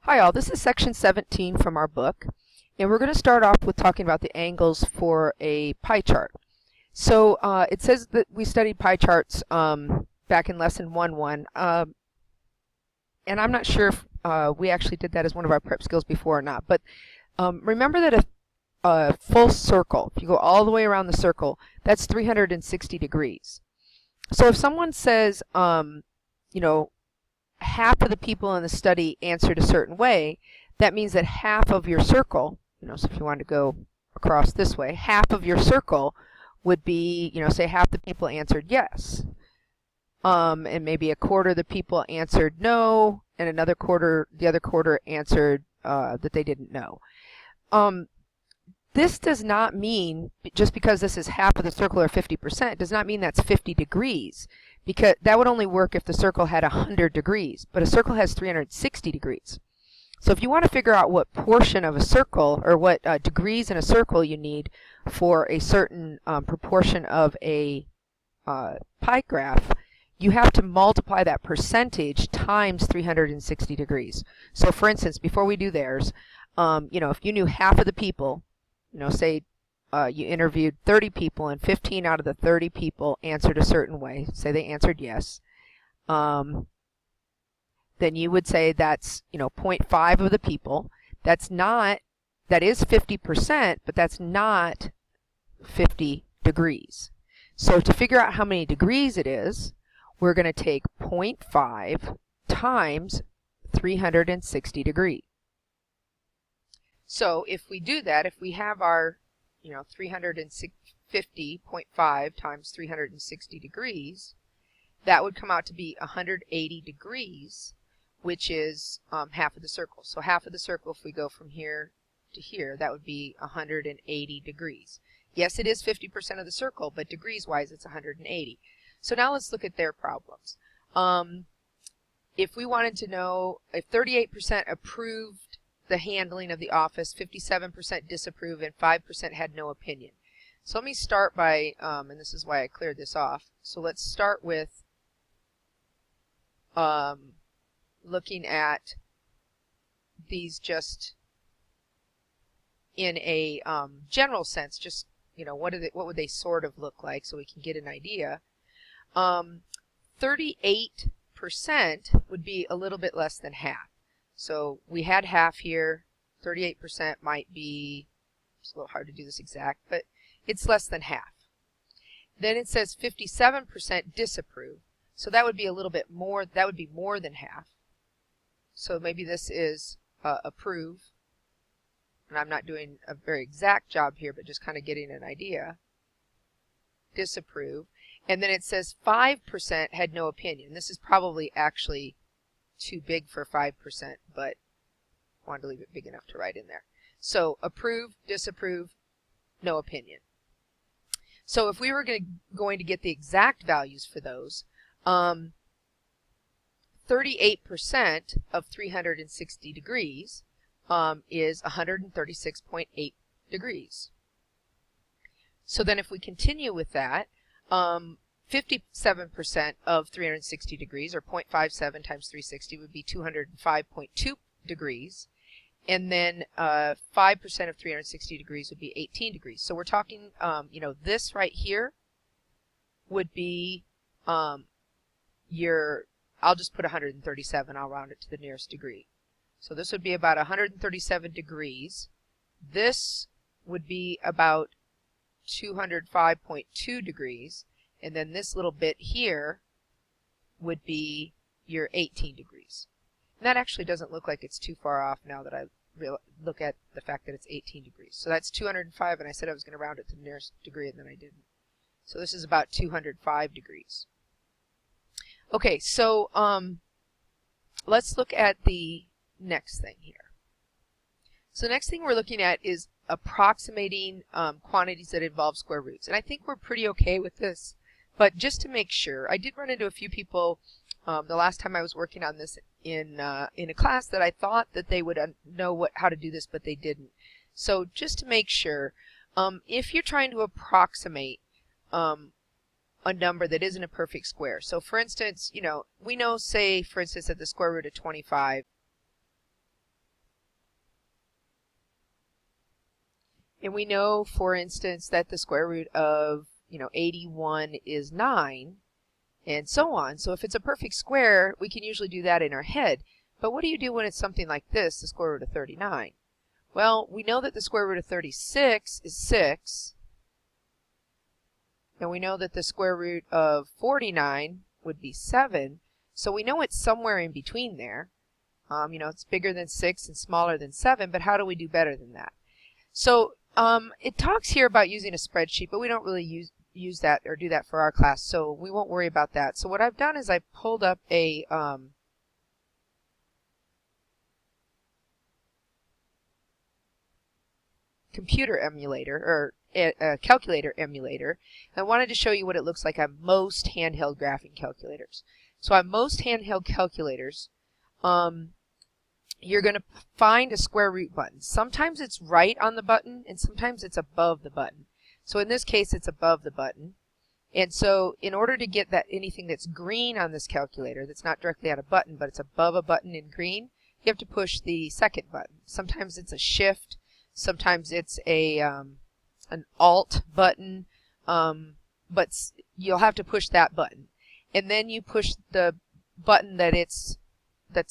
Hi all, this is section 17 from our book, and we're going to start off with talking about the angles for a pie chart. So it says that we studied pie charts back in lesson 1.1, and I'm not sure if we actually did that as one of our prep skills before or not, but remember that a full circle, if you go all the way around the circle, that's 360 degrees. So if someone says, you know, half of the people in the study answered a certain way, that means that half of your circle, so if you wanted to go across this way, half of your circle would be, say half the people answered yes. And maybe a quarter of the people answered no, and the other quarter answered that they didn't know. This does not mean, just because this is half of the circle or 50%, does not mean that's 50 degrees, because that would only work if the circle had 100 degrees, but a circle has 360 degrees. So if you want to figure out what portion of a circle, or what degrees in a circle you need for a certain proportion of a pie graph, you have to multiply that percentage times 360 degrees. So for instance, before we do theirs, if you knew half of the people, say you interviewed 30 people and 15 out of the 30 people answered a certain way, say they answered yes, then you would say that's 0.5 of the people. That is 50%, but that's not 50 degrees. So to figure out how many degrees it is, we're going to take 0.5 times 360 degrees. So if we do that, if we have our 350.5 times 360 degrees, that would come out to be 180 degrees, which is half of the circle. So half of the circle, if we go from here to here, that would be 180 degrees. Yes, it is 50% of the circle, but degrees-wise, it's 180. So now let's look at their problems. If we wanted to know if 38% approved the handling of the office, 57% disapproved, and 5% had no opinion. So let me start by, and this is why I cleared this off. So let's start with looking at these just in a general sense, just, what would they sort of look like so we can get an idea. 38% would be a little bit less than half. So we had half here. 38% might be, it's a little hard to do this exact, but it's less than half. Then it says 57% disapprove. So that would be a little bit more, that would be more than half. So maybe this is approve. And I'm not doing a very exact job here, but just kind of getting an idea. Disapprove. And then it says 5% had no opinion. This is probably actually too big for 5%, but I wanted to leave it big enough to write in there. So approve, disapprove, no opinion. So if we were going to get the exact values for those, 38% of 360 degrees is 136.8 degrees. So then if we continue with that, 57% of 360 degrees, or 0.57 times 360, would be 205.2 degrees. And then 5% of 360 degrees would be 18 degrees. So we're talking, this right here would be I'll just put 137. I'll round it to the nearest degree. So this would be about 137 degrees. This would be about 205.2 degrees. And then this little bit here would be your 18 degrees. And that actually doesn't look like it's too far off now that I look at the fact that it's 18 degrees. So that's 205, and I said I was going to round it to the nearest degree, and then I didn't. So this is about 205 degrees. Okay, so let's look at the next thing here. So the next thing we're looking at is approximating quantities that involve square roots. And I think we're pretty okay with this. But just to make sure, I did run into a few people the last time I was working on this in a class that I thought that they would know how to do this, but they didn't. So just to make sure, if you're trying to approximate a number that isn't a perfect square. So for instance, we know, say, for instance, that the square root of 25 And we know, for instance, that the square root of 81 is 9, and so on. So if it's a perfect square, we can usually do that in our head. But what do you do when it's something like this, the square root of 39? Well, we know that the square root of 36 is 6, and we know that the square root of 49 would be 7, so we know it's somewhere in between there. It's bigger than 6 and smaller than 7, but how do we do better than that? So it talks here about using a spreadsheet, but we don't really use that or do that for our class, so we won't worry about that. So what I've done is I pulled up a computer emulator, or a calculator emulator. I wanted to show you what it looks like on most handheld graphing calculators. So on most handheld calculators, you're going to find a square root button. Sometimes it's right on the button, and sometimes it's above the button. So in this case, it's above the button. And so in order to get anything that's green on this calculator, that's not directly on a button, but it's above a button in green, you have to push the second button. Sometimes it's a shift, sometimes it's an alt button, but you'll have to push that button. And then you push the button that's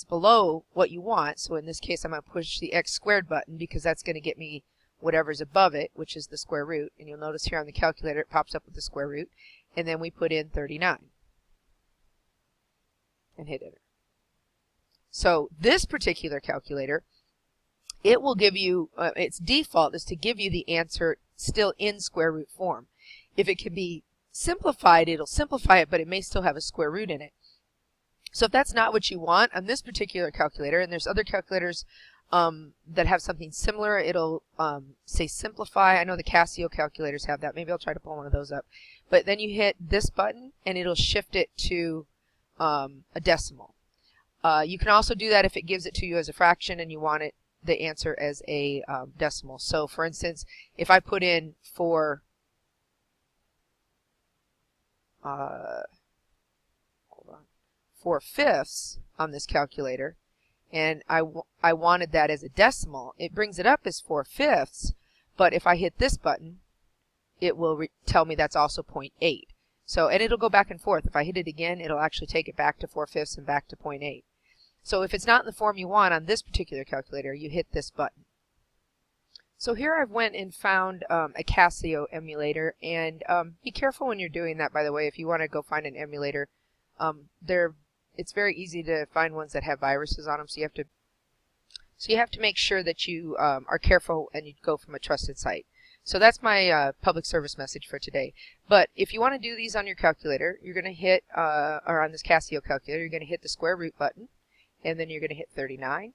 below what you want. So in this case, I'm going to push the x squared button because that's going to get me whatever's above it, which is the square root. And you'll notice here on the calculator it pops up with the square root. And then we put in 39 and hit enter. So this particular calculator, it will give you, its default is to give you the answer still in square root form. If it can be simplified, it'll simplify it, but it may still have a square root in it. So if that's not what you want on this particular calculator, and there's other calculators that have something similar, it'll say simplify. I know the Casio calculators have that. Maybe I'll try to pull one of those up. But then you hit this button, and it'll shift it to a decimal. You can also do that if it gives it to you as a fraction and you want the answer as a decimal. So for instance, if I put in 4 4/5 on this calculator, and I wanted that as a decimal, it brings it up as 4/5, but if I hit this button, it will tell me that's also 0.8. So, and it'll go back and forth. If I hit it again, it'll actually take it back to 4/5 and back to 0.8. So if it's not in the form you want on this particular calculator, you hit this button. So here I've went and found a Casio emulator, and be careful when you're doing that, by the way. If you want to go find an emulator, it's very easy to find ones that have viruses on them, so you have to make sure that you are careful and you go from a trusted site. So that's my public service message for today. But if you want to do these on your calculator, you're going to hit, or on this Casio calculator, you're going to hit the square root button, and then you're going to hit 39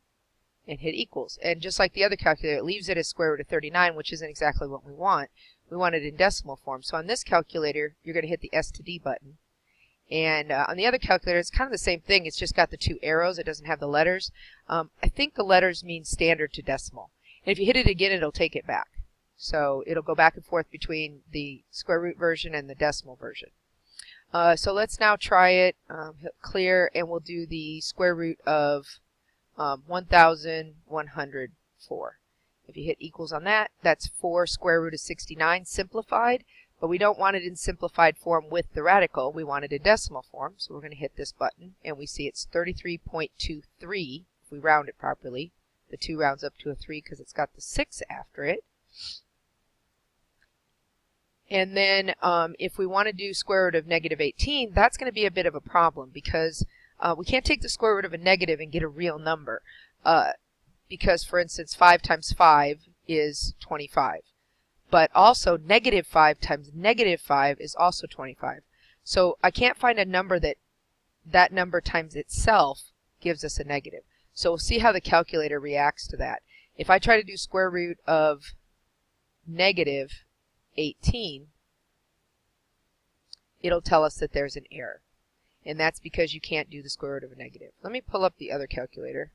and hit equals. And just like the other calculator, it leaves it as square root of 39, which isn't exactly what we want. We want it in decimal form. So on this calculator, you're going to hit the S to D button. And on the other calculator, it's kind of the same thing. It's just got the 2 arrows. It doesn't have the letters. I think the letters mean standard to decimal. And if you hit it again, it'll take it back. So it'll go back and forth between the square root version and the decimal version. So let's now try it, hit clear, and we'll do the square root of 1,104. If you hit equals on that, that's 4 square root of 69 simplified, but we don't want it in simplified form with the radical. We want it in decimal form, so we're going to hit this button, and we see it's 33.23 if we round it properly. The 2 rounds up to a 3 because it's got the 6 after it. And then if we want to do square root of negative 18, that's going to be a bit of a problem because we can't take the square root of a negative and get a real number. Because, for instance, 5 times 5 is 25. But also, negative 5 times negative 5 is also 25. So I can't find a number that number times itself gives us a negative. So we'll see how the calculator reacts to that. If I try to do square root of negative 18, it'll tell us that there's an error. And that's because you can't do the square root of a negative. Let me pull up the other calculator.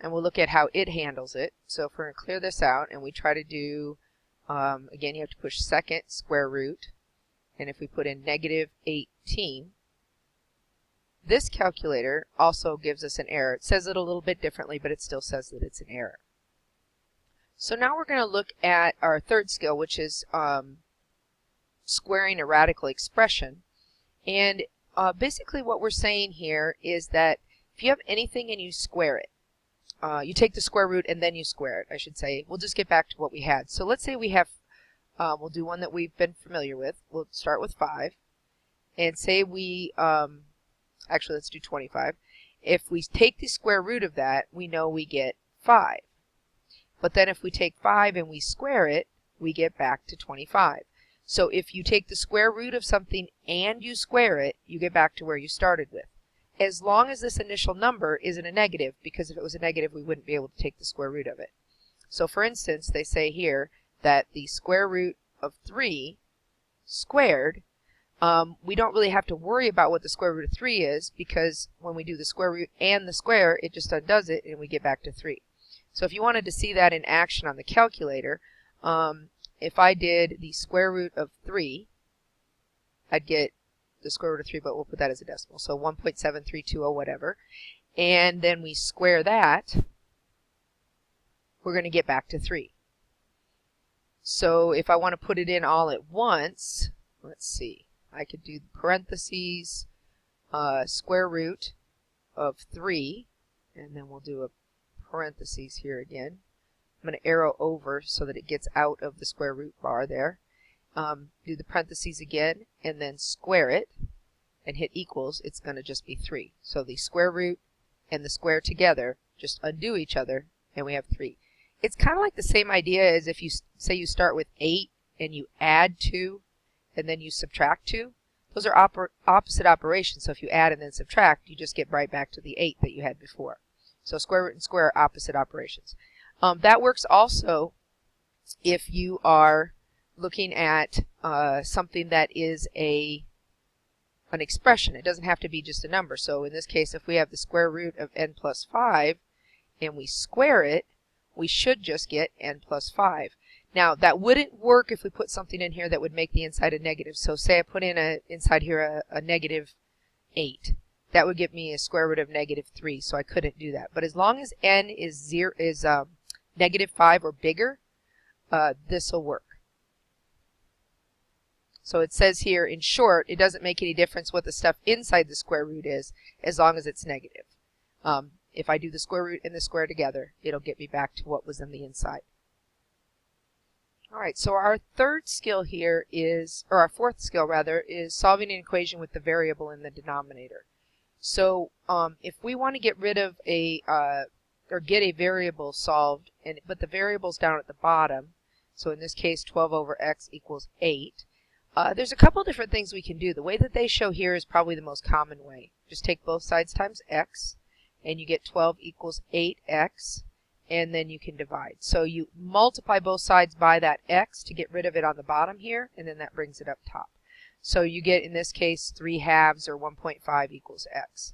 And we'll look at how it handles it. So if we're going to clear this out and we try to do, again, you have to push second square root. And if we put in negative 18, this calculator also gives us an error. It says it a little bit differently, but it still says that it's an error. So now we're going to look at our third skill, which is squaring a radical expression. And basically what we're saying here is that if you have anything and you square it, you take the square root and then you square it, I should say. We'll just get back to what we had. So let's say we have, we'll do one that we've been familiar with. We'll start with 5. And say we, actually let's do 25. If we take the square root of that, we know we get 5. But then if we take 5 and we square it, we get back to 25. So if you take the square root of something and you square it, you get back to where you started with. As long as this initial number isn't a negative, because if it was a negative, we wouldn't be able to take the square root of it. So for instance, they say here that the square root of 3 squared, we don't really have to worry about what the square root of 3 is, because when we do the square root and the square, it just undoes it and we get back to 3. So if you wanted to see that in action on the calculator, if I did the square root of 3, I'd get the square root of 3, but we'll put that as a decimal. So 1.7320 whatever. And then we square that, we're going to get back to 3. So if I want to put it in all at once, let's see. I could do parentheses, square root of 3, and then we'll do a parentheses here again. I'm going to arrow over so that it gets out of the square root bar there. Do the parentheses again and then square it and hit equals. It's going to just be 3. So the square root and the square together just undo each other and we have 3. It's kind of like the same idea as if you say you start with 8 and you add 2 and then you subtract 2. Those are opposite operations. So if you add and then subtract, you just get right back to the 8 that you had before. So square root and square are opposite operations. That works also if you are looking at something that is an expression. It doesn't have to be just a number. So in this case, if we have the square root of n plus 5 and we square it, we should just get n plus 5. Now that wouldn't work if we put something in here that would make the inside a negative. So say I put in inside here a negative 8. That would give me a square root of negative 3, so I couldn't do that. But as long as n is negative 5 or bigger, this will work. So it says here, in short, it doesn't make any difference what the stuff inside the square root is, as long as it's negative. If I do the square root and the square together, it'll get me back to what was in the inside. Alright, so our third skill here is, or our fourth skill rather, is solving an equation with the variable in the denominator. So if we want to get rid of or get a variable solved, but the variable's down at the bottom, so in this case 12 over x equals 8, there's a couple different things we can do. The way that they show here is probably the most common way. Just take both sides times x, and you get 12 equals 8x, and then you can divide. So you multiply both sides by that x to get rid of it on the bottom here, and then that brings it up top. So you get, in this case, 3 halves, or 1.5 equals x.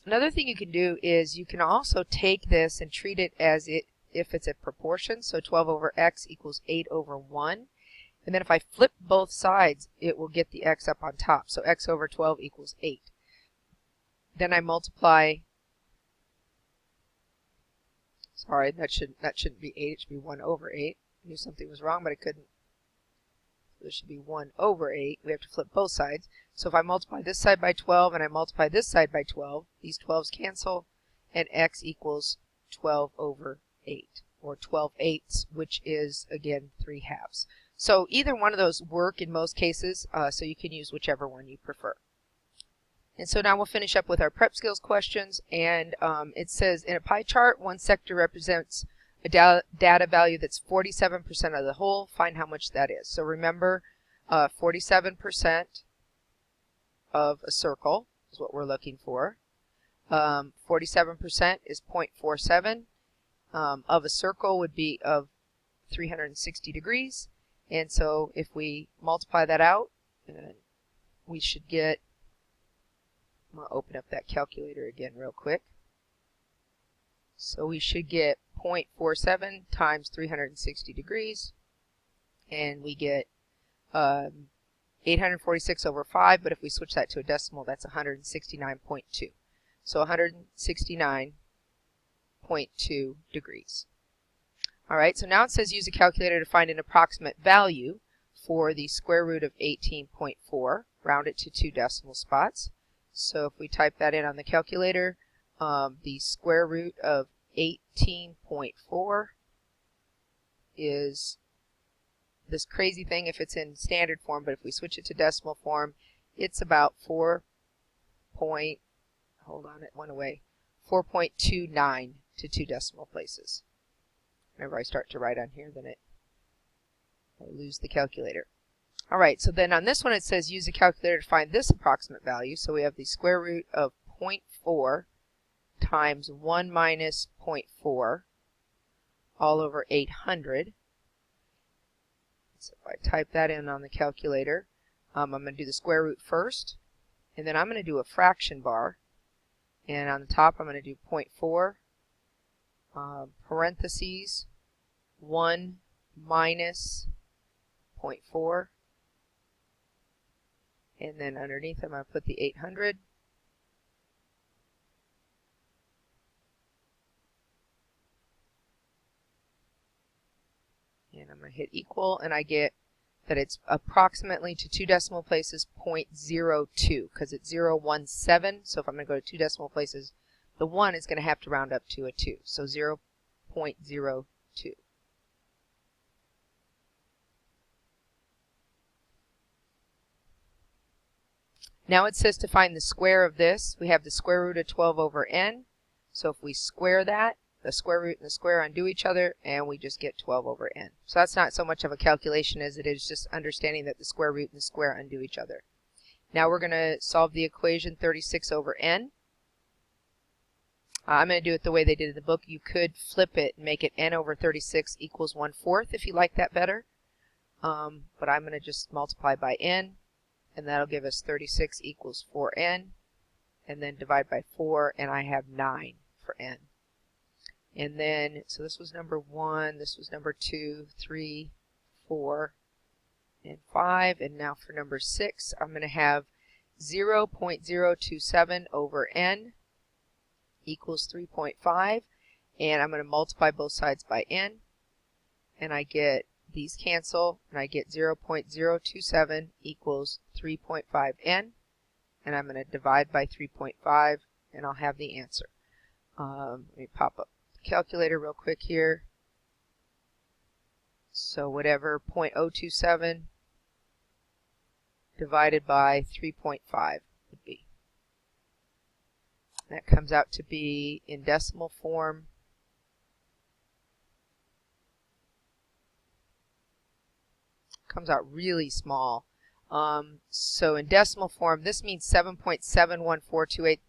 Another thing you can do is you can also take this and treat it as if it's a proportion. So 12 over x equals 8 over 1. And then if I flip both sides, it will get the x up on top. So x over 12 equals 8. Then I multiply, sorry, that shouldn't be 8, it should be 1 over 8. I knew something was wrong, but I couldn't. So this should be 1 over 8. We have to flip both sides. So if I multiply this side by 12 and I multiply this side by 12, these 12s cancel, and x equals 12 over 8, or 12/8, which is, again, 3 halves. So either one of those work in most cases, so you can use whichever one you prefer. And so now we'll finish up with our prep skills questions, and it says, in a pie chart, one sector represents a data value that's 47% of the whole. Find how much that is. So remember, 47% of a circle is what we're looking for. 47% is 0.47. Of a circle would be of 360 degrees. And so if we multiply that out, we should get, I'm going to open up that calculator again real quick. So we should get 0.47 times 360 degrees, and we get 846 over 5, but if we switch that to a decimal, that's 169.2. So 169.2 degrees. All right, so now it says use a calculator to find an approximate value for the square root of 18.4. Round it to 2 decimal spots. So if we type that in on the calculator, the square root of 18.4 is this crazy thing if it's in standard form, but if we switch it to decimal form, it's about 4.29 to 2 decimal places. Whenever I start to write on here, then I lose the calculator. All right, so then on this one it says use a calculator to find this approximate value. So we have the square root of 0.4 times 1 minus 0.4 all over 800. So if I type that in on the calculator, I'm going to do the square root first, and then I'm going to do a fraction bar. And on the top I'm going to do 0.4 parentheses 1 minus 0.4, and then underneath I'm going to put the 800. And I'm going to hit equal, and I get that it's approximately to 2 decimal places 0.02, because it's 0.17. So if I'm going to go to 2 decimal places, the 1 is going to have to round up to a 2. So 0.02. Now it says to find the square of this. We have the square root of 12 over n. So if we square that, the square root and the square undo each other, and we just get 12 over n. So that's not so much of a calculation as it is just understanding that the square root and the square undo each other. Now we're going to solve the equation 36 over n. I'm going to do it the way they did in the book. You could flip it and make it n over 36 equals 1/4 if you like that better. But I'm going to just multiply by n, and that'll give us 36 equals 4n, and then divide by 4, and I have 9 for n. And then, so this was number 1, this was number 2, 3, 4, and 5, and now for number 6, I'm going to have 0.027 over n equals 3.5, and I'm going to multiply both sides by n, and I get these cancel, and I get 0.027 equals 3.5n, and I'm going to divide by 3.5, and I'll have the answer. Let me pop up the calculator real quick here. So whatever 0.027 divided by 3.5 would be. That comes out to be, in decimal form, comes out really small. So in decimal form, this means 7.71428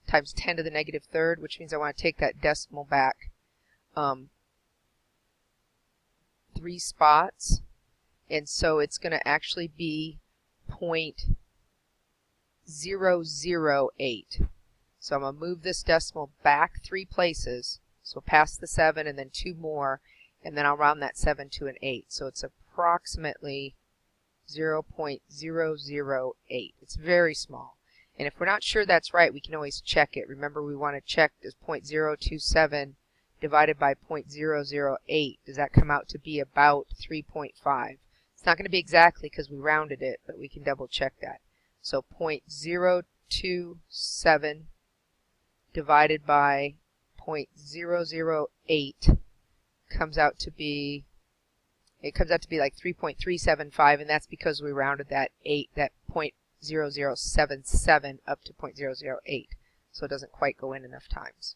times 10 to the negative third, which means I want to take that decimal back 3 spots. And so it's going to actually be 0.008. So I'm going to move this decimal back 3 places, so past the 7 and then 2 more, and then I'll round that 7 to an 8. So it's approximately 0.008. It's very small. And if we're not sure that's right, we can always check it. Remember, we want to check this 0.027 divided by 0.008. Does that come out to be about 3.5? It's not going to be exactly because we rounded it, but we can double check that. So 0.027 divided by 0.008 comes out to be, it comes out to be like 3.375, and that's because we rounded that 0.0077 up to 0.008. So it doesn't quite go in enough times.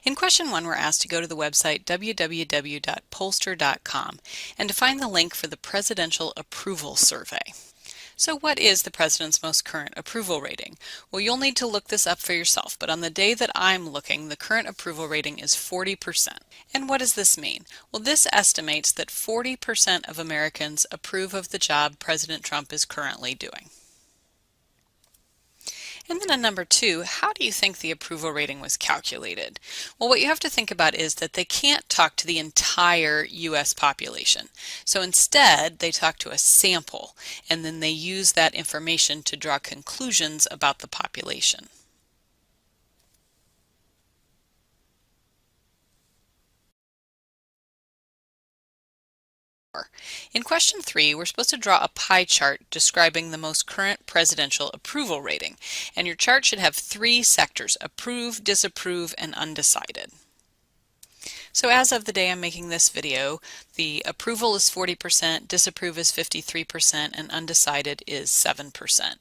In question 1, we're asked to go to the website www.pollster.com and to find the link for the Presidential Approval Survey. So what is the President's most current approval rating? Well, you'll need to look this up for yourself, but on the day that I'm looking, the current approval rating is 40%. And what does this mean? Well, this estimates that 40% of Americans approve of the job President Trump is currently doing. And then on number 2, how do you think the approval rating was calculated? Well, what you have to think about is that they can't talk to the entire U.S. population. So instead, they talk to a sample, and then they use that information to draw conclusions about the population. In question 3, we're supposed to draw a pie chart describing the most current presidential approval rating, and your chart should have 3 sectors: approve, disapprove, and undecided. So as of the day I'm making this video, the approval is 40%, disapprove is 53%, and undecided is 7%.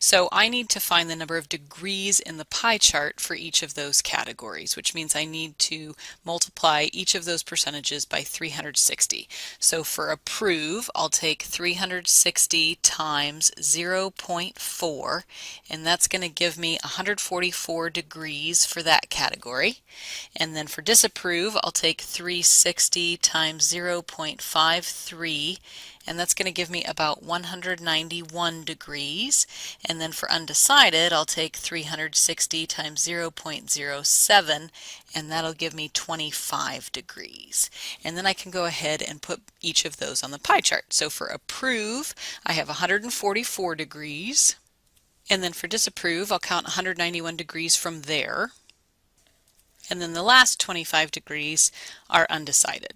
So I need to find the number of degrees in the pie chart for each of those categories, which means I need to multiply each of those percentages by 360. So for approve, I'll take 360 times 0.4, and that's going to give me 144 degrees for that category. And then for disapprove, I'll take 360 times 0.53, and that's going to give me about 191 degrees. And then for undecided, I'll take 360 times 0.07, and that'll give me 25 degrees. And then I can go ahead and put each of those on the pie chart. So for approve, I have 144 degrees. And then for disapprove, I'll count 191 degrees from there. And then the last 25 degrees are undecided.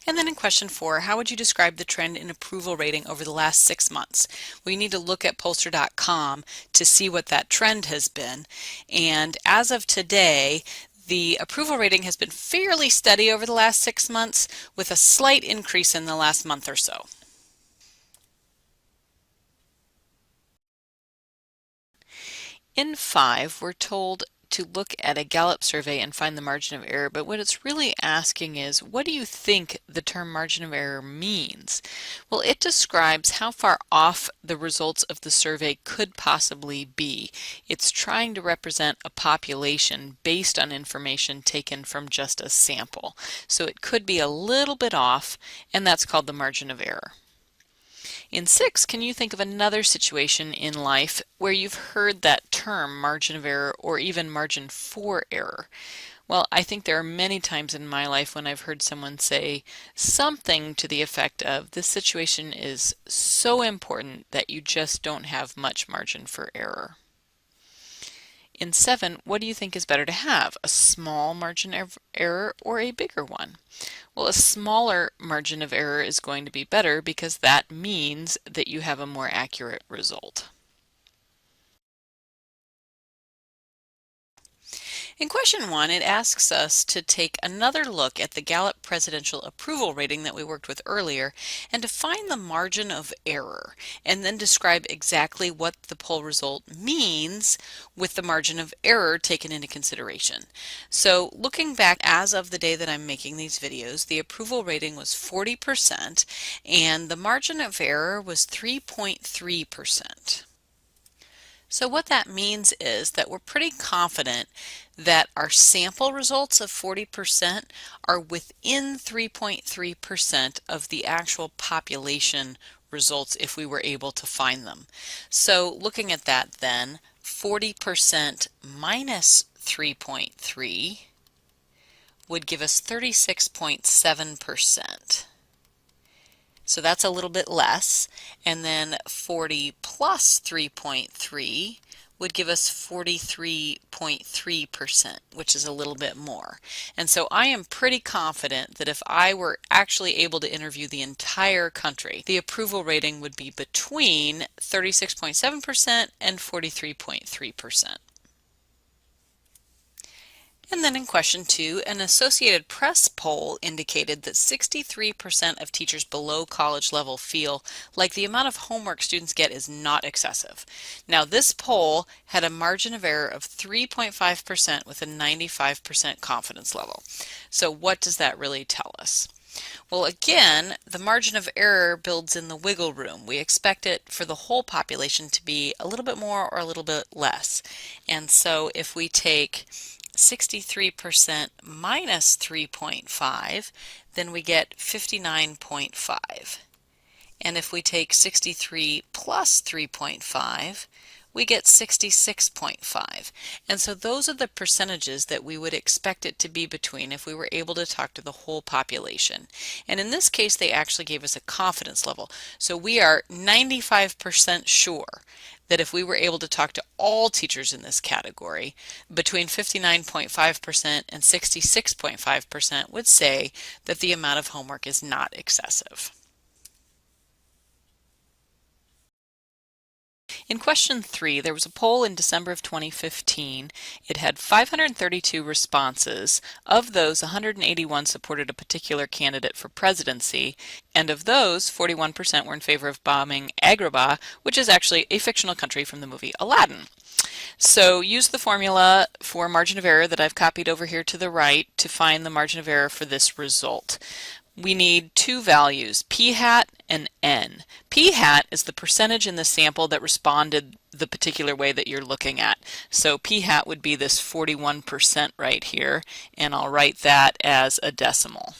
And then in question 4, how would you describe the trend in approval rating over the last 6 months? Well, you need to look at pollster.com to see what that trend has been. And as of today, the approval rating has been fairly steady over the last 6 months, with a slight increase in the last month or so. In 5, we're told to look at a Gallup survey and find the margin of error, but what it's really asking is, what do you think the term margin of error means? Well, it describes how far off the results of the survey could possibly be. It's trying to represent a population based on information taken from just a sample. So it could be a little bit off, and that's called the margin of error. In 6, can you think of another situation in life where you've heard that term, margin of error, or even margin for error? Well, I think there are many times in my life when I've heard someone say something to the effect of, this situation is so important that you just don't have much margin for error. In 7, what do you think is better to have, a small margin of error or a bigger one? Well, a smaller margin of error is going to be better because that means that you have a more accurate result. In question 1, it asks us to take another look at the Gallup presidential approval rating that we worked with earlier and to find the margin of error, and then describe exactly what the poll result means with the margin of error taken into consideration. So looking back as of the day that I'm making these videos, the approval rating was 40% and the margin of error was 3.3%. So what that means is that we're pretty confident that our sample results of 40% are within 3.3% of the actual population results if we were able to find them. So looking at that then, 40% minus 3.3 would give us 36.7%. So that's a little bit less, and then 40 plus 3.3 would give us 43.3%, which is a little bit more. And so I am pretty confident that if I were actually able to interview the entire country, the approval rating would be between 36.7% and 43.3%. And then in question 2, an Associated Press poll indicated that 63% of teachers below college level feel like the amount of homework students get is not excessive. Now this poll had a margin of error of 3.5% with a 95% confidence level. So what does that really tell us? Well, again, the margin of error builds in the wiggle room. We expect it for the whole population to be a little bit more or a little bit less. And so if we take 63% minus 3.5, then we get 59.5. And if we take 63 plus 3.5, we get 66.5. And so those are the percentages that we would expect it to be between if we were able to talk to the whole population. And in this case, they actually gave us a confidence level. So we are 95% sure that if we were able to talk to all teachers in this category, between 59.5% and 66.5% would say that the amount of homework is not excessive. In question 3, there was a poll in December of 2015. It had 532 responses. Of those, 181 supported a particular candidate for presidency, and of those, 41% were in favor of bombing Agrabah, which is actually a fictional country from the movie Aladdin. So use the formula for margin of error that I've copied over here to the right to find the margin of error for this result. We need two values, p hat and n. P hat is the percentage in the sample that responded the particular way that you're looking at. So p hat would be this 41% right here, and I'll write that as a decimal.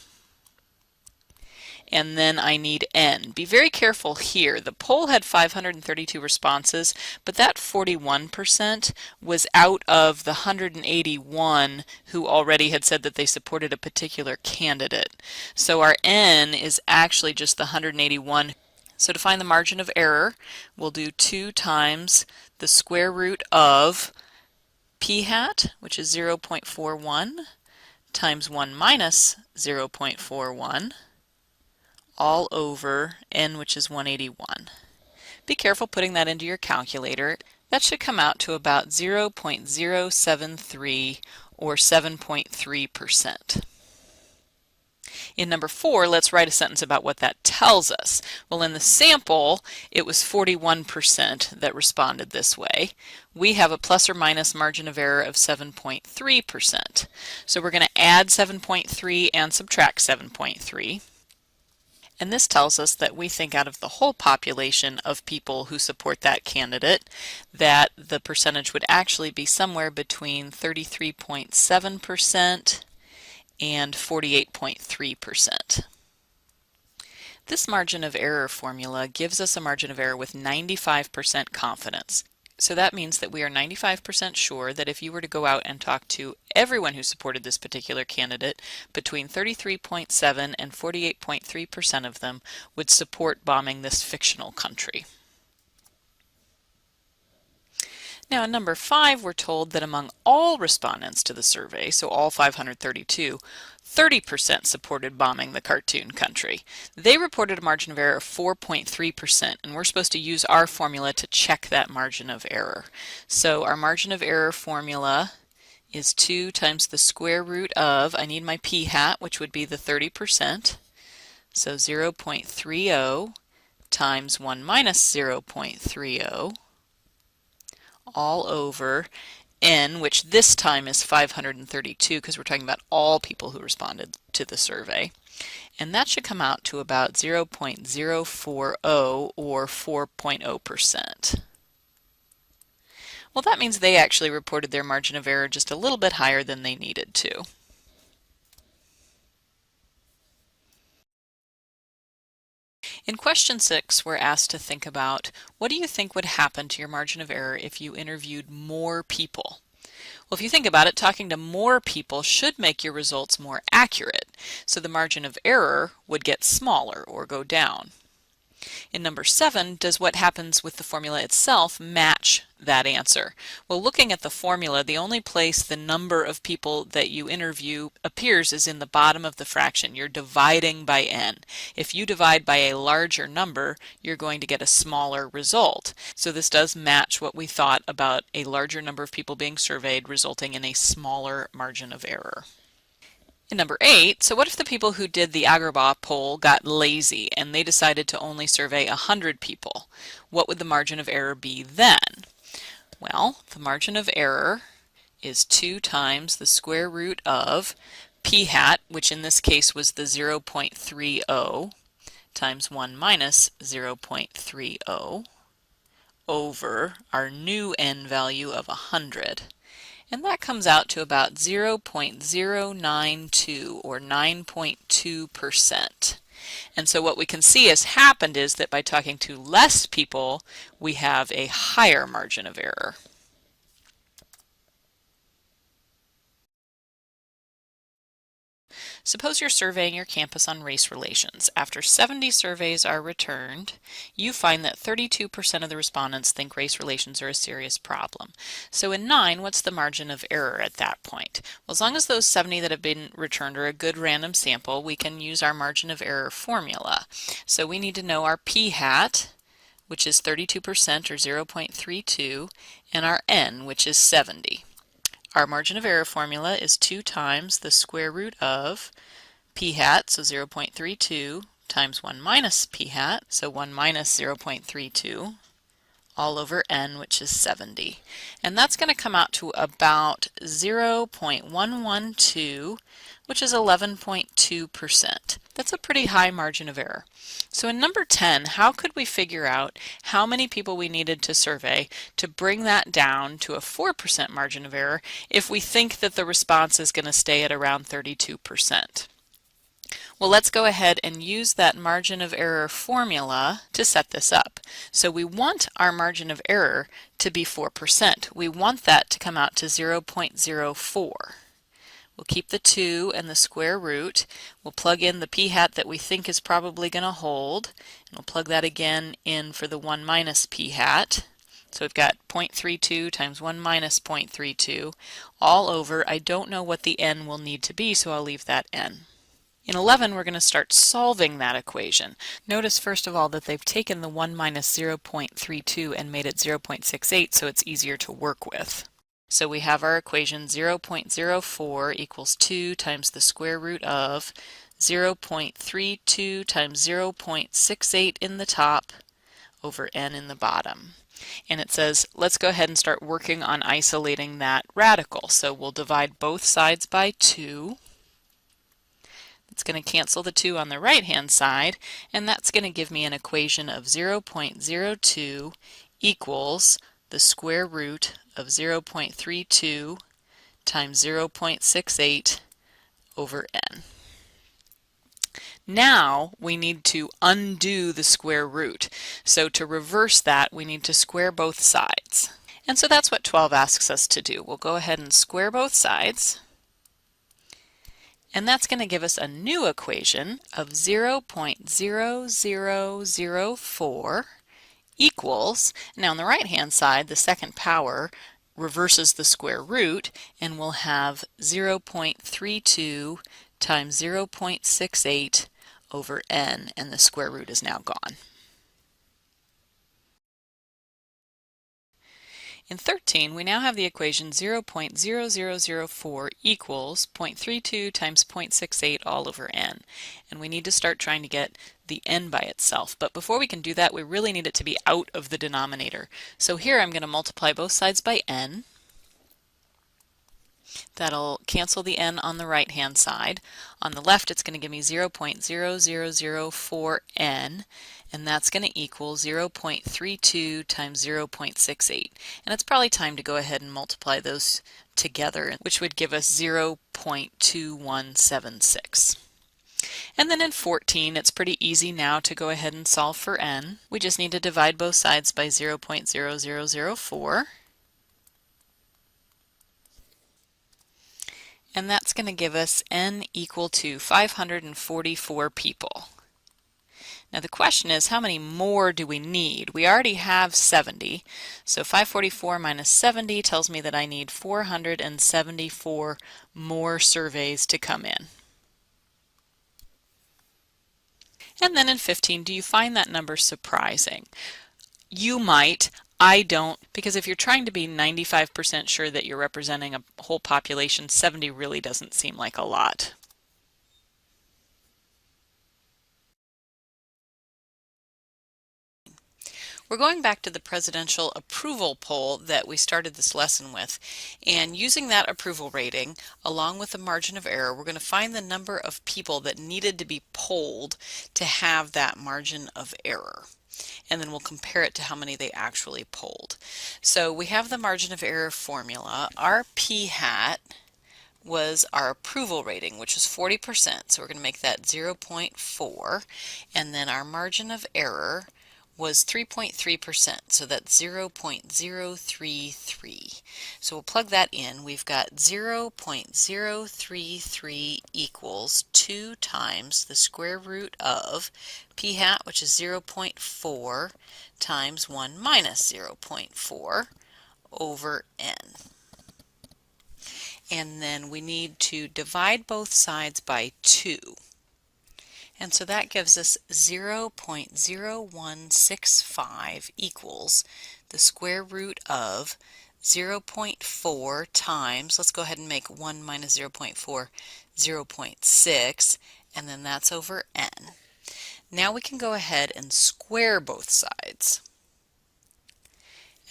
And then I need n. Be very careful here. The poll had 532 responses, but that 41% was out of the 181 who already had said that they supported a particular candidate. So our n is actually just the 181. So to find the margin of error, we'll do 2 times the square root of p hat, which is 0.41, times 1 minus 0.41, all over n, which is 181. Be careful putting that into your calculator. That should come out to about 0.073 or 7.3%. In number 4, let's write a sentence about what that tells us. Well, in the sample, it was 41% that responded this way. We have a plus or minus margin of error of 7.3%. So we're going to add 7.3 and subtract 7.3. And this tells us that we think out of the whole population of people who support that candidate, that the percentage would actually be somewhere between 33.7% and 48.3%. This margin of error formula gives us a margin of error with 95% confidence. So that means that we are 95% sure that if you were to go out and talk to everyone who supported this particular candidate, between 33.7 and 48.3% of them would support bombing this fictional country. Now in number 5, we're told that among all respondents to the survey, so all 532, 30% supported bombing the cartoon country. They reported a margin of error of 4.3%, and we're supposed to use our formula to check that margin of error. So our margin of error formula is 2 times the square root of, I need my p hat, which would be the 30%, so 0.30 times 1 minus 0.30, all over n, which this time is 532 because we're talking about all people who responded to the survey. And that should come out to about 0.040 or 4.0%. Well, that means they actually reported their margin of error just a little bit higher than they needed to. In question 6, we're asked to think about, what do you think would happen to your margin of error if you interviewed more people? Well, if you think about it, talking to more people should make your results more accurate, so the margin of error would get smaller or go down. In number 7, does what happens with the formula itself match that answer? Well, looking at the formula, the only place the number of people that you interview appears is in the bottom of the fraction. You're dividing by n. If you divide by a larger number, you're going to get a smaller result. So this does match what we thought about a larger number of people being surveyed, resulting in a smaller margin of error. In number 8, so what if the people who did the Agrabah poll got lazy and they decided to only survey 100 people? What would the margin of error be then? Well, the margin of error is 2 times the square root of p hat, which in this case was the 0.30, times 1 minus 0.30, over our new n value of 100. And that comes out to about 0.092 or 9.2%. And so what we can see has happened is that by talking to less people, we have a higher margin of error. Suppose you're surveying your campus on race relations. After 70 surveys are returned, you find that 32% of the respondents think race relations are a serious problem. So in 9, what's the margin of error at that point? Well, as long as those 70 that have been returned are a good random sample, we can use our margin of error formula. So we need to know our p-hat, which is 32% or 0.32, and our n, which is 70. Our margin of error formula is 2 times the square root of p-hat, so 0.32, times 1 minus p-hat, so 1 minus 0.32, all over n, which is 70. And that's going to come out to about 0.112, which is 11.2%. That's a pretty high margin of error. So in number 10, how could we figure out how many people we needed to survey to bring that down to a 4% margin of error if we think that the response is going to stay at around 32%? Well, let's go ahead and use that margin of error formula to set this up. So we want our margin of error to be 4%. We want that to come out to 0.04. We'll keep the 2 and the square root. We'll plug in the p-hat that we think is probably going to hold, and we'll plug that again in for the 1 minus p-hat. So we've got 0.32 times 1 minus 0.32 all over. I don't know what the n will need to be, so I'll leave that n. In 11, we're going to start solving that equation. Notice first of all that they've taken the 1 minus 0.32 and made it 0.68, so it's easier to work with. So we have our equation 0.04 equals 2 times the square root of 0.32 times 0.68 in the top over n in the bottom. And it says, let's go ahead and start working on isolating that radical. So we'll divide both sides by 2. It's going to cancel the 2 on the right-hand side, and that's going to give me an equation of 0.02 equals the square root of 0.32 times 0.68 over n. Now we need to undo the square root. So to reverse that, we need to square both sides. And so that's what 12 asks us to do. We'll go ahead and square both sides. And that's going to give us a new equation of 0.0004 equals, now on the right hand side, the second power reverses the square root, and we'll have 0.32 times 0.68 over n, and the square root is now gone. In 13, we now have the equation 0.0004 equals 0.32 times 0.68 all over n. And we need to start trying to get the n by itself. But before we can do that, we really need it to be out of the denominator. So here I'm going to multiply both sides by n. That'll cancel the n on the right-hand side. On the left, it's going to give me 0.0004n, and that's going to equal 0.32 times 0.68. And it's probably time to go ahead and multiply those together, which would give us 0.2176. And then in 14, it's pretty easy now to go ahead and solve for n. We just need to divide both sides by 0.0004. And that's going to give us n equal to 544 people. Now the question is, how many more do we need? We already have 70, so 544 minus 70 tells me that I need 474 more surveys to come in. And then in 15, do you find that number surprising? You might. I don't, because if you're trying to be 95% sure that you're representing a whole population, 70 really doesn't seem like a lot. We're going back to the presidential approval poll that we started this lesson with, and using that approval rating along with the margin of error, we're going to find the number of people that needed to be polled to have that margin of error. And then we'll compare it to how many they actually polled. So we have the margin of error formula. Our p-hat was our approval rating, which is 40%. So we're going to make that 0.4. And then our margin of error was 3.3%, so that's 0.033. So we'll plug that in. We've got 0.033 equals 2 times the square root of p hat, which is 0.4, times 1 minus 0.4 over n. And then we need to divide both sides by 2. And so that gives us 0.0165 equals the square root of 0.4 times, let's go ahead and make 1 minus 0.4, 0.6, and then that's over n. Now we can go ahead and square both sides.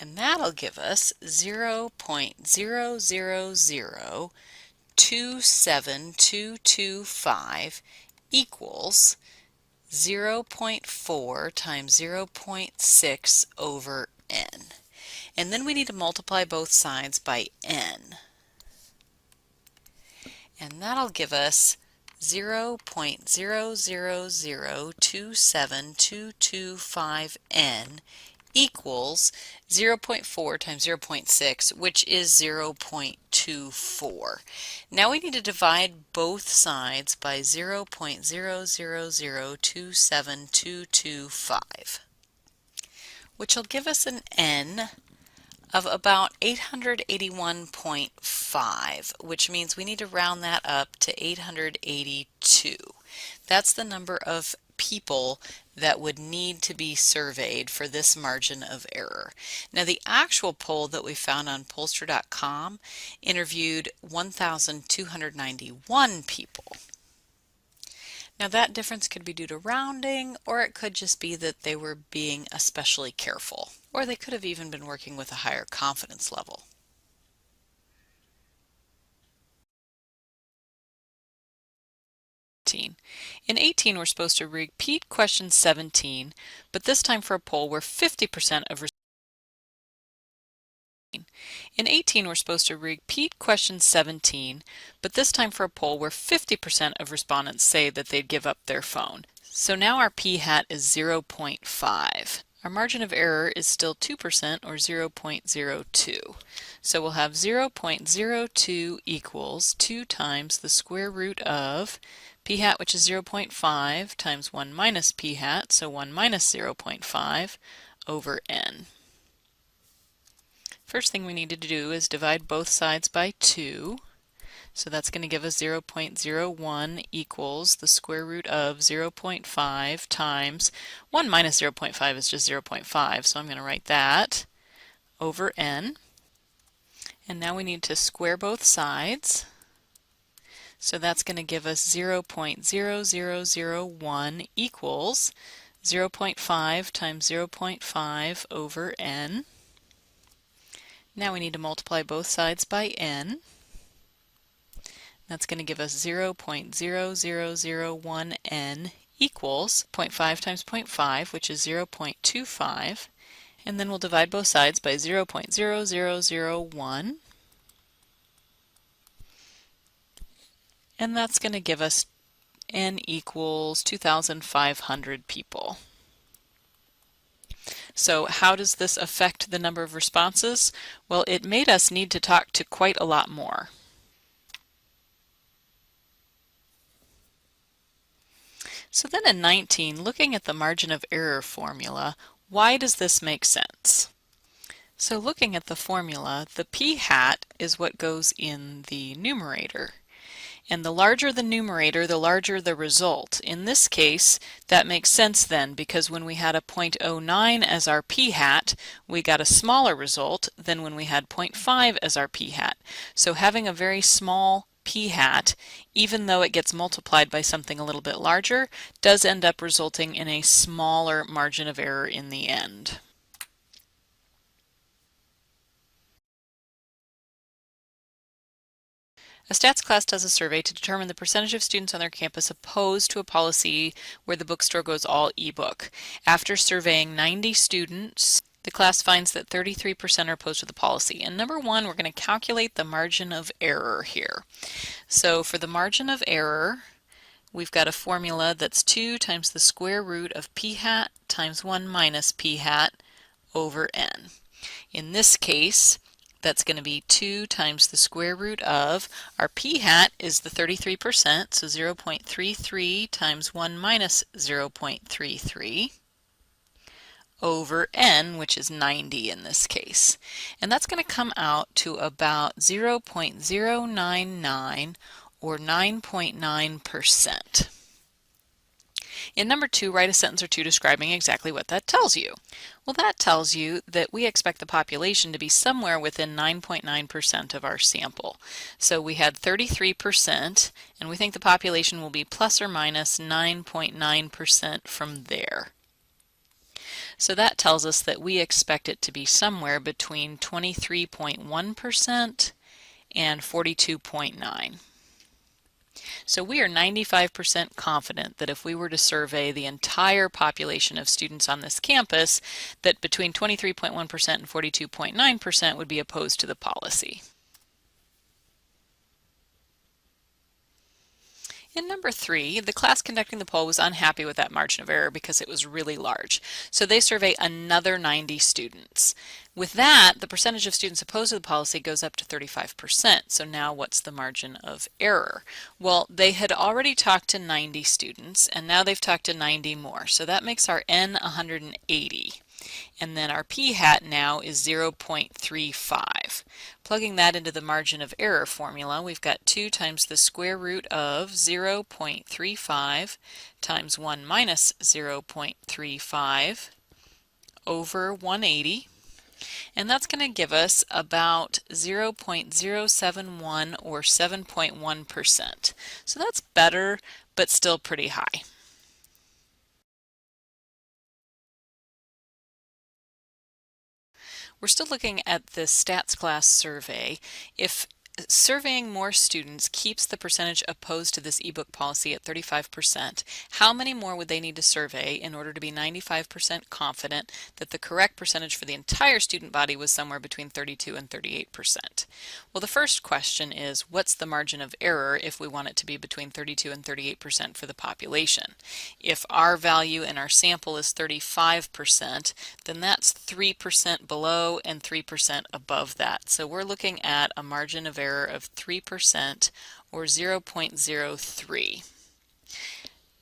And that'll give us 0.00027225 equals 0.4 times 0.6 over n. And then we need to multiply both sides by n. And that'll give us 0.00027225n equals 0.4 times 0.6, which is 0.24. Now we need to divide both sides by 0.00027225, which will give us an n of about 881.5, which means we need to round that up to 882. That's the number of people that would need to be surveyed for this margin of error. Now the actual poll that we found on pollster.com interviewed 1,291 people. Now that difference could be due to rounding, or it could just be that they were being especially careful, or they could have even been working with a higher confidence level. In 18, we're supposed to repeat question 17, but this time for a poll where 50% of In 18, we're supposed to repeat question 17, but this time for a poll where 50% of respondents say that they'd give up their phone. So now our p hat is 0.5. Our margin of error is still 2% or 0.02. So we'll have 0.02 equals 2 times the square root of p hat, which is 0.5, times 1 minus p hat, so 1 minus 0.5 over n. First thing we need to do is divide both sides by 2. So that's going to give us 0.01 equals the square root of 0.5 times 1 minus 0.5 is just 0.5, so I'm going to write that over n. And now we need to square both sides. So that's going to give us 0.0001 equals 0.5 times 0.5 over n. Now we need to multiply both sides by n. That's going to give us 0.0001n equals 0.5 times 0.5, which is 0.25. And then we'll divide both sides by 0.0001. And that's going to give us n equals 2,500 people. So how does this affect the number of responses? Well, it made us need to talk to quite a lot more. So then in 19, looking at the margin of error formula, why does this make sense? So looking at the formula, the p hat is what goes in the numerator. And the larger the numerator, the larger the result. In this case, that makes sense then, because when we had a 0.09 as our p hat, we got a smaller result than when we had 0.5 as our p hat. So having a very small p hat, even though it gets multiplied by something a little bit larger, does end up resulting in a smaller margin of error in the end. A stats class does a survey to determine the percentage of students on their campus opposed to a policy where the bookstore goes all ebook. After surveying 90 students, The class finds that 33% are opposed to the policy. And number one, we're going to calculate the margin of error here. So for the margin of error, we've got a formula that's 2 times the square root of p hat times 1 minus p hat over n. In this case, that's going to be 2 times the square root of, our p hat is the 33%, so 0.33 times 1 minus 0.33, over n, which is 90 in this case. And that's going to come out to about 0.099 or 9.9%. In number 2, write a sentence or two describing exactly what that tells you. Well, that tells you that we expect the population to be somewhere within 9.9% of our sample. So we had 33%, and we think the population will be plus or minus 9.9% from there. So that tells us that we expect it to be somewhere between 23.1% and 42.9%. So we are 95% confident that if we were to survey the entire population of students on this campus, that between 23.1% and 42.9% would be opposed to the policy. In number 3, the class conducting the poll was unhappy with that margin of error because it was really large. So they survey another 90 students. With that, the percentage of students opposed to the policy goes up to 35%. So now what's the margin of error? Well, they had already talked to 90 students, and now they've talked to 90 more. So that makes our N 180. And then our p hat now is 0.35. Plugging that into the margin of error formula, we've got 2 times the square root of 0.35 times 1 minus 0.35 over 180. And that's going to give us about 0.071 or 7.1%. So that's better, but still pretty high. We're still looking at the stats class survey. If surveying more students keeps the percentage opposed to this ebook policy at 35%, how many more would they need to survey in order to be 95% confident that the correct percentage for the entire student body was somewhere between 32 and 38%? Well, the first question is, what's the margin of error if we want it to be between 32 and 38% for the population? If our value in our sample is 35%, then that's 3% below and 3% above that. So we're looking at a margin of error of 3% or 0.03.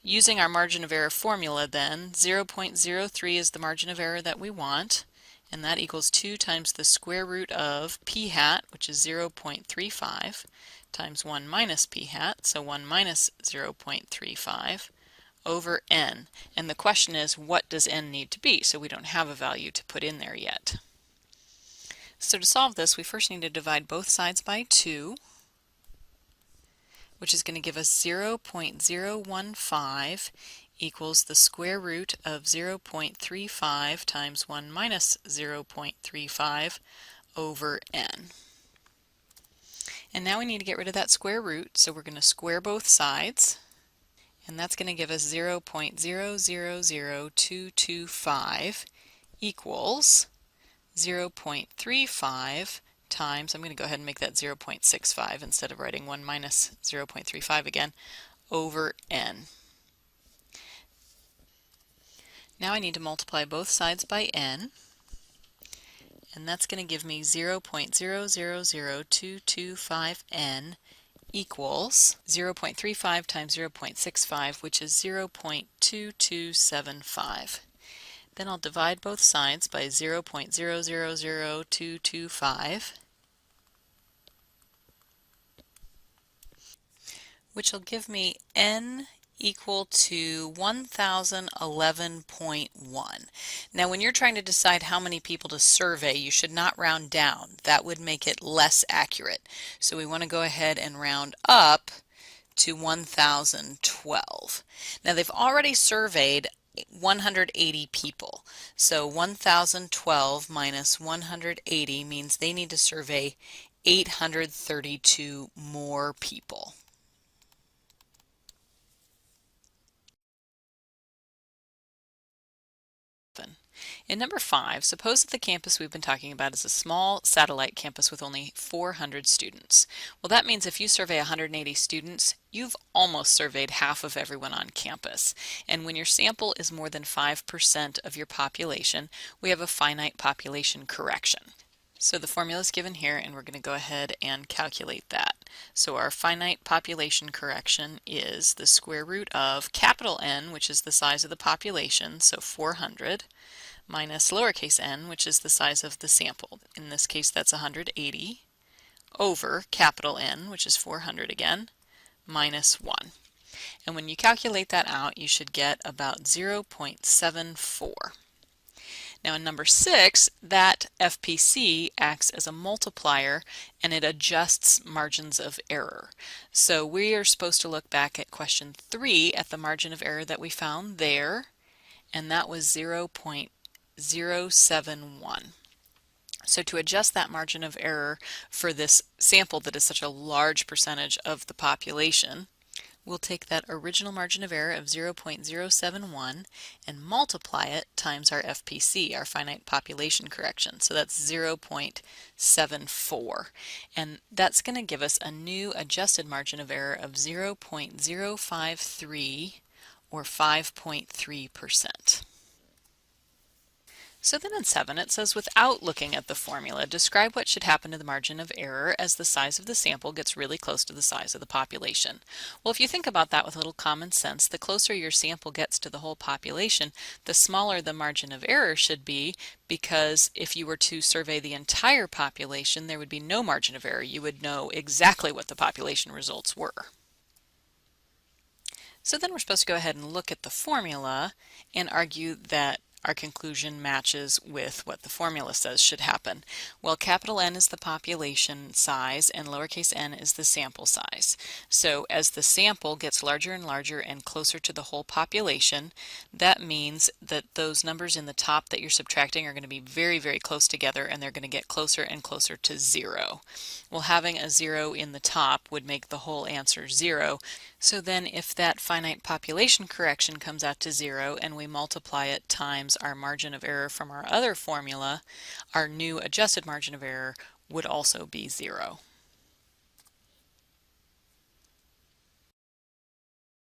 Using our margin of error formula then, 0.03 is the margin of error that we want, and that equals 2 times the square root of p hat, which is 0.35, times 1 minus p hat, so 1 minus 0.35, over n. And the question is, what does n need to be? So we don't have a value to put in there yet. So to solve this, we first need to divide both sides by 2, which is going to give us 0.015 equals the square root of 0.35 times 1 minus 0.35 over n. And now we need to get rid of that square root, so we're going to square both sides, and that's going to give us 0.000225 equals 0.35 times, I'm going to go ahead and make that 0.65 instead of writing 1 minus 0.35 again, over n. Now I need to multiply both sides by n, and that's going to give me 0.000225n equals 0.35 times 0.65, which is 0.2275. Then I'll divide both sides by 0.000225, which will give me n equal to 1011.1. Now when you're trying to decide how many people to survey, you should not round down. That would make it less accurate. So we want to go ahead and round up to 1012. Now they've already surveyed 180 people. So 1012 minus 180 means they need to survey 832 more people. In number 5, suppose that the campus we've been talking about is a small satellite campus with only 400 students. Well, that means if you survey 180 students, you've almost surveyed half of everyone on campus. And when your sample is more than 5% of your population, we have a finite population correction. So the formula is given here, and we're going to go ahead and calculate that. So our finite population correction is the square root of capital N, which is the size of the population, so 400, minus lowercase n, which is the size of the sample. In this case, that's 180, over capital N, which is 400 again, minus 1. And when you calculate that out, you should get about 0.74. Now in number 6, that FPC acts as a multiplier and it adjusts margins of error. So we are supposed to look back at question 3 at the margin of error that we found there, and that was 0.071. So to adjust that margin of error for this sample that is such a large percentage of the population, we'll take that original margin of error of 0.071 and multiply it times our FPC, our finite population correction. So that's 0.74. And that's going to give us a new adjusted margin of error of 0.053 or 5.3%. So then in 7 it says, without looking at the formula, describe what should happen to the margin of error as the size of the sample gets really close to the size of the population. Well, if you think about that with a little common sense, the closer your sample gets to the whole population, the smaller the margin of error should be, because if you were to survey the entire population, there would be no margin of error. You would know exactly what the population results were. So then we're supposed to go ahead and look at the formula and argue that our conclusion matches with what the formula says should happen. Well, capital N is the population size and lowercase n is the sample size. So as the sample gets larger and larger and closer to the whole population, that means that those numbers in the top that you're subtracting are going to be very, very close together, and they're going to get closer and closer to 0. Well, having a 0 in the top would make the whole answer 0. So then if that finite population correction comes out to 0 and we multiply it times our margin of error from our other formula, our new adjusted margin of error would also be 0.